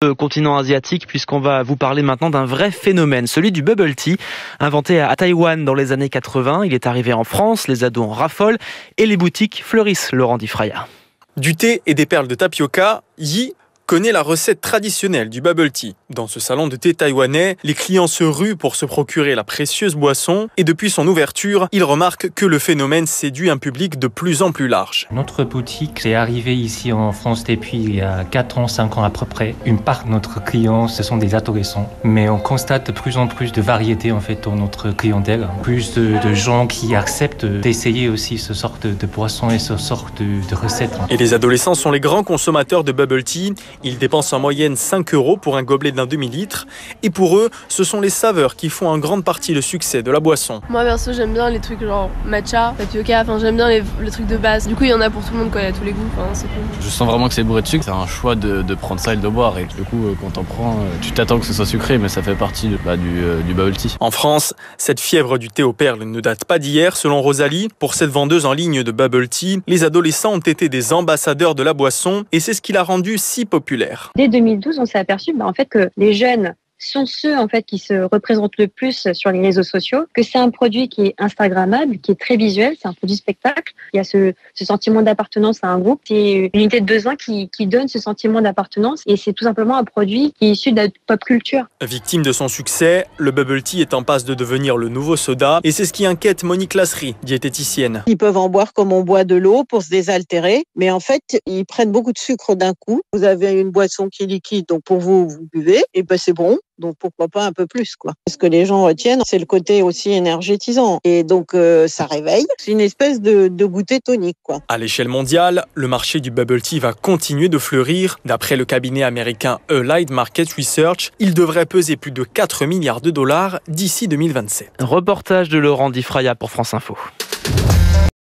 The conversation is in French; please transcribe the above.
Le continent asiatique, puisqu'on va vous parler maintenant d'un vrai phénomène, celui du bubble tea, inventé à Taïwan dans les années 80. Il est arrivé en France, les ados en raffolent et les boutiques fleurissent, Laurent Diffraya. Du thé et des perles de tapioca, Yi connaît la recette traditionnelle du bubble tea. Dans ce salon de thé taïwanais, les clients se ruent pour se procurer la précieuse boisson et depuis son ouverture, il remarque que le phénomène séduit un public de plus en plus large. Notre boutique est arrivée ici en France depuis il y a 4 ans, 5 ans à peu près. Une part de notre client, ce sont des adolescents. Mais on constate de plus en plus de variétés en fait dans notre clientèle. Plus de gens qui acceptent d'essayer aussi ce sort de boisson et ce sort de recettes. Et les adolescents sont les grands consommateurs de bubble tea. Ils dépensent en moyenne 5 € pour un gobelet d'un demi-litre. Et pour eux, ce sont les saveurs qui font en grande partie le succès de la boisson. Moi perso, j'aime bien les trucs genre matcha, tapioca, j'aime bien les trucs de base. Du coup, il y en a pour tout le monde, il y a tous les goûts, c'est cool. Je sens vraiment que c'est bourré de sucre. C'est un choix de prendre ça et de le boire. Et du coup, quand t'en prends, tu t'attends que ce soit sucré, mais ça fait partie du bubble tea. En France, cette fièvre du thé aux perles ne date pas d'hier, selon Rosalie. Pour cette vendeuse en ligne de bubble tea, les adolescents ont été des ambassadeurs de la boisson et c'est ce qui l'a rendue si populaire. Dès 2012, on s'est aperçu en fait, que les jeunes sont ceux en fait qui se représentent le plus sur les réseaux sociaux, que c'est un produit qui est instagrammable, qui est très visuel, c'est un produit spectacle. Il y a ce sentiment d'appartenance à un groupe, c'est une unité de besoin qui donne ce sentiment d'appartenance et c'est tout simplement un produit qui est issu de la pop culture. Victime de son succès, le bubble tea est en passe de devenir le nouveau soda et c'est ce qui inquiète Monique Lasserie, diététicienne. Ils peuvent en boire comme on boit de l'eau pour se désaltérer, mais en fait, ils prennent beaucoup de sucre d'un coup. Vous avez une boisson qui est liquide, donc pour vous buvez, et ben c'est bon. Donc pourquoi pas un peu plus quoi. Ce que les gens retiennent, c'est le côté aussi énergétisant et donc ça réveille. C'est une espèce de goûter tonique quoi. À l'échelle mondiale, le marché du bubble tea va continuer de fleurir. D'après le cabinet américain Allied Market Research, il devrait peser plus de 4 milliards de dollars d'ici 2027. Reportage de Laurent Diffraya pour France Info.